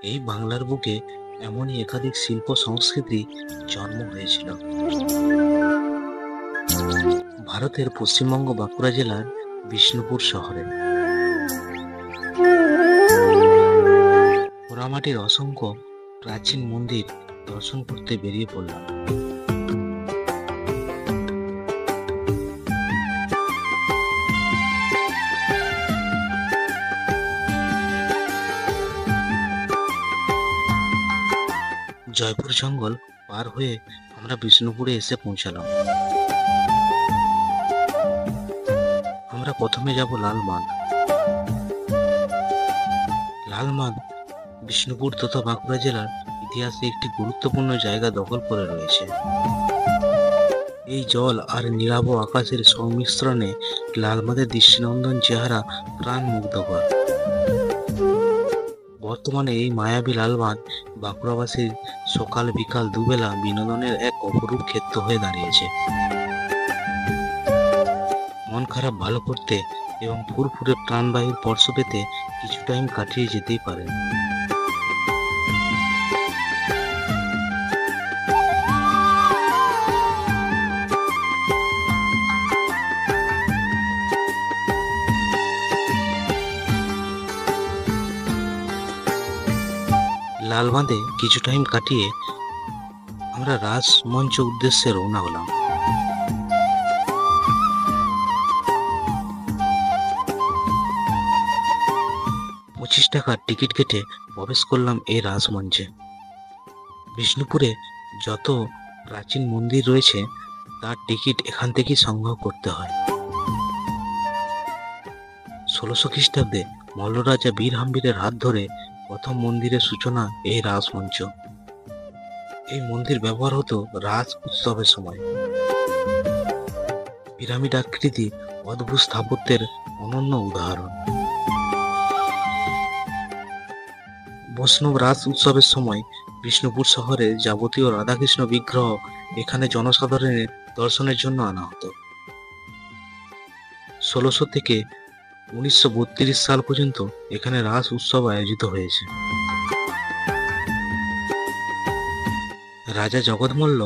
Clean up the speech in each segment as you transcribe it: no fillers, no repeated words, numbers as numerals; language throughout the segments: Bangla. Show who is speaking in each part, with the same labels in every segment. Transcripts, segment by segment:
Speaker 1: এই বাংলার বুকে এমনই একাধিক শিল্প সংস্কৃতি জন্ম হয়েছিল। ভারতের পশ্চিমবঙ্গ বাঁকুড়া জেলার বিষ্ণুপুর শহরে পোড়ামাটির অসংখ্য প্রাচীন মন্দির দর্শন করতে বেরিয়ে পড়লাম। জয়পুর জঙ্গল পার হয়ে আমরা বিষ্ণুপুরে এসে পৌঁছালাম। আমরা প্রথমে যাব লালবাঁধ। লালবাঁধ বিষ্ণুপুর তথা বাঁকুড়া জেলার ইতিহাসে একটি গুরুত্বপূর্ণ জায়গা দখল করে রয়েছে। এই জল আর নীলাভ আকাশের সংমিশ্রণে লালবাঁধের দৃষ্টিনন্দন চেহারা প্রাণ মুগ্ধকর। বর্তমানে এই মায়াবী লালবাঁধ বাঁকুড়াবাসীর সকাল বিকাল দুবেলা বিনোদনের এক অপরূপ ক্ষেত্র হয়ে দাঁড়িয়েছে। মন খারাপ ভালো করতে এবং ফুরফুরে প্রাণবায়ুর স্পর্শ পেতে কিছু টাইম কাটিয়ে যেতেই পারেন। লালবাঁধে কিছু টাইম কাটিয়ে আমরা রাজমঞ্চ উদ্দেশ্যে রওনা হলাম। ৳25 টিকিট কেটে প্রবেশ করলাম এই রাজমঞ্চে। বিষ্ণুপুরে যত প্রাচীন মন্দির রয়েছে তার টিকিট এখান থেকেই সংগ্রহ করতে হয়। 1600 খ্রিস্টাব্দে মল্লরাজা বীর হাম্বিরের হাত ধরে প্রথম মন্দিরের সূচনা এই রাজমঞ্চ। এই মন্দির ব্যবহার হতো রাজ উৎসবের সময়। পিরামিড আকৃতি অদ্ভুত স্থাপত্যের অনন্য উদাহরণ। বৈষ্ণব রাজ উৎসবের সময় বিষ্ণুপুর শহরের যাবতীয় রাধাকৃষ্ণ বিগ্রহ এখানে জনসাধারণের দর্শনের জন্য আনা হতো। 1600 থেকে 1932 সাল পর্যন্ত এখানে রাস উৎসব আয়োজিত হয়েছে। রাজা জগৎমল্ল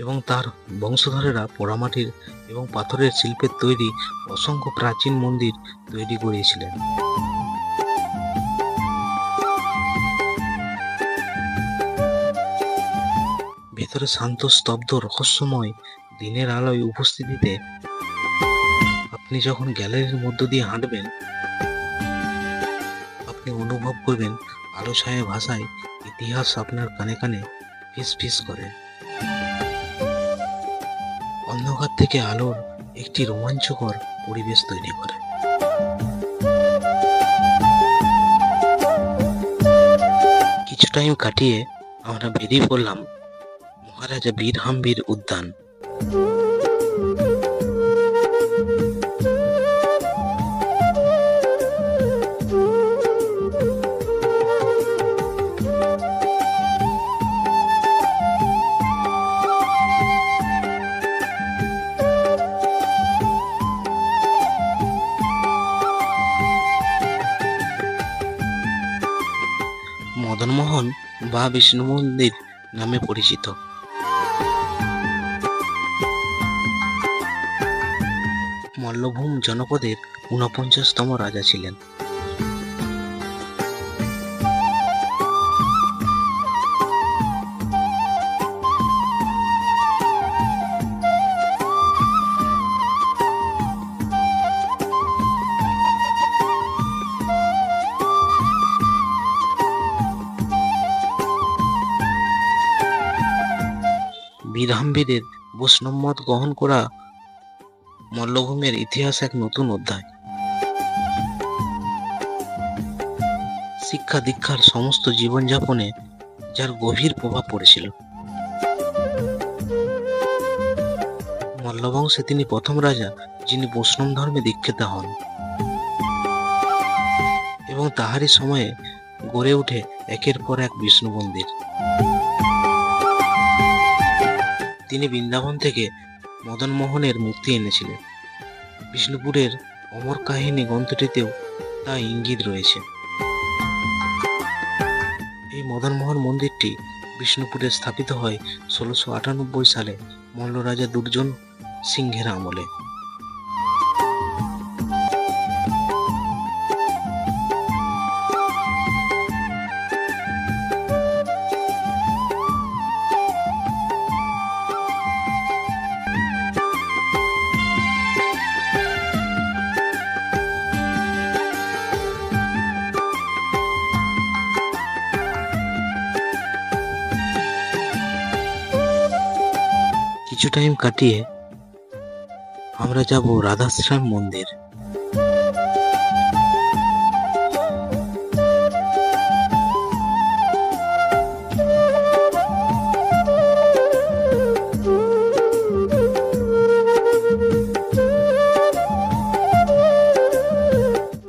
Speaker 1: এবং তার বংশধরেরা পোড়ামাটির এবং পাথরের শিল্পের তৈরি অসংখ্য প্রাচীন মন্দির তৈরি করিয়েছিলেন। ভেতরে শান্ত, স্তব্ধ, রহস্যময় দিনের আলোয় উপস্থিতিতে আপনি যখন গ্যালারির মধ্য দিয়ে হাঁটবেন, আপনি অনুভব করবেন আলো ছায়া ভাষায় ইতিহাস আপনার কানে কানে ফিস ফিস করে। অন্ধকার থেকে আলোর একটি রোমাঞ্চকর পরিবেশ তৈরি করে। কিছু টাইম কাটিয়ে আমরা বেরিয়ে পড়লাম মহারাজা বীর হাম্বির উদ্যান। মদনমোহন বা বিষ্ণু মন্দির নামে পরিচিত। মল্লভূম জনপদের 49তম রাজা ছিলেন। বীর হাম্বিরের বৈষ্ণব মত গ্রহণ করা মল্লভূমের ইতিহাস এক নতুন অধ্যায়। শিক্ষা দীক্ষার সমস্ত জীবনযাপনে যার গভীর প্রভাব পড়েছিল। মল্লবংশে তিনি প্রথম রাজা যিনি বৈষ্ণব ধর্মে দীক্ষিত হন এবং তাহারই সময়ে গড়ে ওঠে একের পর এক বিষ্ণু মন্দির। তিনি বৃন্দাবন থেকে মদনমোহনের মুক্তি এনেছিলেন। বিষ্ণুপুরের অমর কাহিনী গ্রন্থটিতেও তা ইঙ্গিত রয়েছে। এই মদনমোহন মন্দিরটি বিষ্ণুপুরে স্থাপিত হয় 1698 সালে মল্ল রাজা দুর্জন সিংহের আমলে। কিছু টাইম কাটিয়ে আমরা যাব রাধাশ্যাম মন্দির।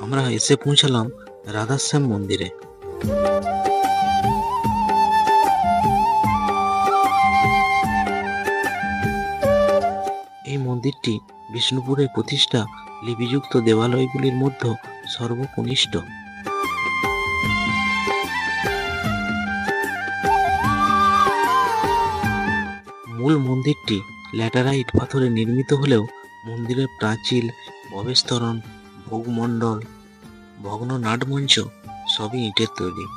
Speaker 1: আমরা এসে পৌঁছালাম রাধাশ্যাম মন্দিরে। এই মন্দিরটি বিষ্ণুপুরে প্রতিষ্ঠা লিপিযুক্ত দেবালয়গুলির মধ্যে সর্বকনিষ্ঠ। মূল মন্দিরটি ল্যাটারাইট পাথরে নির্মিত হলেও মন্দিরের প্রাচীর, প্রবেশতোরণ, ভোগমণ্ডল, ভগ্ন নাটমঞ্চ সবই ইটের তৈরি।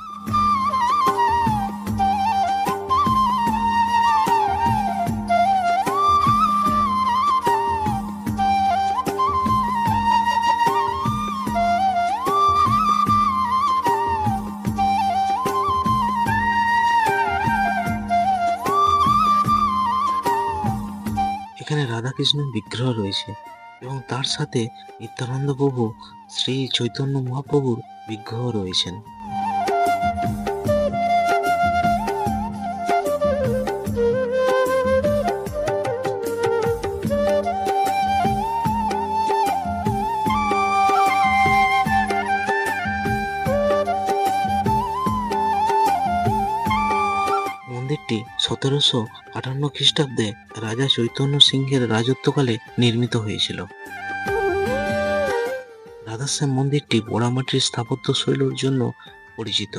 Speaker 1: এখানে রাধাকৃষ্ণের বিগ্রহ রয়েছে এবং তার সাথে নিত্যানন্দ প্রভু, শ্রী চৈতন্য মহাপ্রভুর বিগ্রহ রয়েছেন। মন্দিরটি 1758 খ্রিস্টাব্দে রাজা চৈতন্য সিংহের রাজত্বকালে নির্মিত হয়েছিল। রাধাশ্যাম মন্দিরটি পোড়ামাটির স্থাপত্য শৈলীর জন্য পরিচিত।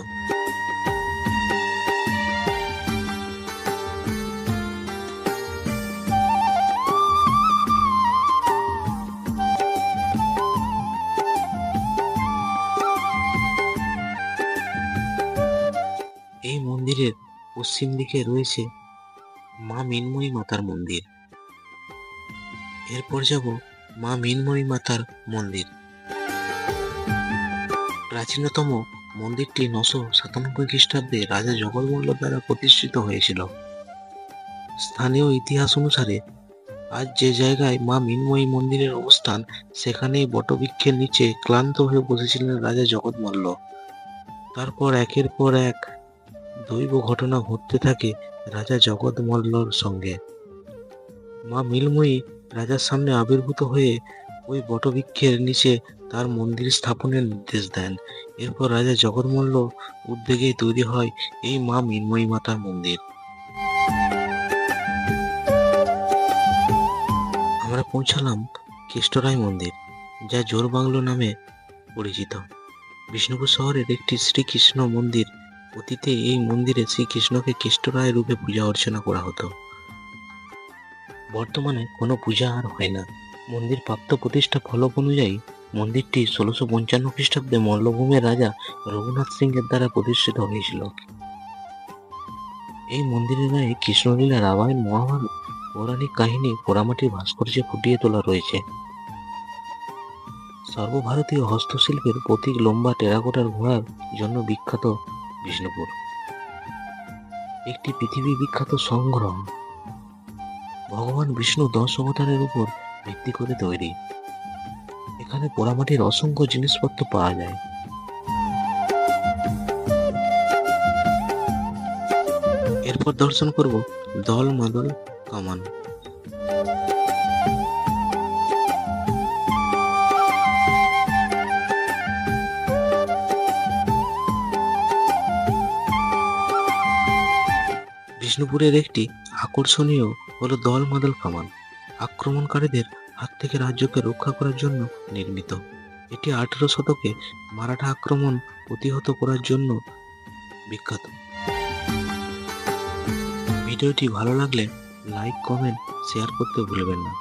Speaker 1: এই মন্দিরের পশ্চিম দিকে রয়েছে মা মৃন্ময়ী মাতার মন্দির। এরপর যাব মা মৃন্ময়ী মাতার মন্দির। প্রাচীনতম মন্দিরটি 997 খ্রিস্টাব্দে রাজা জগৎমল্ল দ্বারা প্রতিষ্ঠিত হয়েছিল। স্থানীয় ইতিহাস অনুসারে আজ যে জায়গায় মা মৃন্ময়ী মন্দিরের অবস্থান, সেখানেই বটবৃক্ষের নিচে ক্লান্ত হয়ে বসেছিলেন রাজা জগৎমল্ল। তারপর একের পর এক দৈব ঘটনা ঘটতে থাকে রাজা জগৎমল্লর সঙ্গে। মা মৃন্ময়ী রাজার সামনে আবির্ভূত হয়ে ওই বটবৃক্ষের নিচে তার মন্দির স্থাপনের নির্দেশ দেন। এরপর রাজা জগৎমল্ল উদ্যোগেই তৈরি হয় এই মা মৃন্ময়ী মাতার মন্দির। আমরা পৌঁছালাম কেষ্টরায় মন্দির, যা জোরবাংলো নামে পরিচিত। বিষ্ণুপুর শহরের একটি শ্রীকৃষ্ণ মন্দির। অতীতে এই মন্দিরে শ্রীকৃষ্ণকে কেষ্টরায় রূপে পূজা অর্চনা করা হতো। বর্তমানে কোনো পূজা আর হয় না। মন্দির প্রাপ্ত প্রতিষ্ঠা ফলক অনুযায়ী মন্দিরটি 1655 খ্রিস্টাব্দে মল্লভূমের রাজা রঘুনাথ সিংহের দ্বারা প্রতিষ্ঠিত হয়েছিল। এই মন্দিরের গায়ে কৃষ্ণলীলা, রামায়ণ, মহাভারত, পৌরাণিক কাহিনী পোড়ামাটির ভাস্কর্যে ফুটিয়ে তোলা রয়েছে। সর্বভারতীয় হস্তশিল্পের প্রতীক লম্বা টেরাকোটার ঘোড়ার জন্য বিখ্যাত বিষ্ণুপুর একটি পৃথিবী বিখ্যাত সংগ্রহ। ভগবান বিষ্ণু 10 অবতারের উপর ভিত্তি করে তৈরি। এখানে পোড়ামাটির অসংখ্য জিনিসপত্র পাওয়া যায়। এরপর দর্শন করব দল মাদল কামান। বিষ্ণুপুরের একটি আকর্ষণীয় হলো দল মাদল কামান। আক্রমণকারীদের হাত থেকে রাজ্যকে রক্ষা করার জন্য নির্মিত। এটি 18 শতকে মারাঠা আক্রমণ প্রতিহত করার জন্য বিখ্যাত। ভিডিওটি ভালো লাগলে লাইক, কমেন্ট, শেয়ার করতে ভুলবেন না।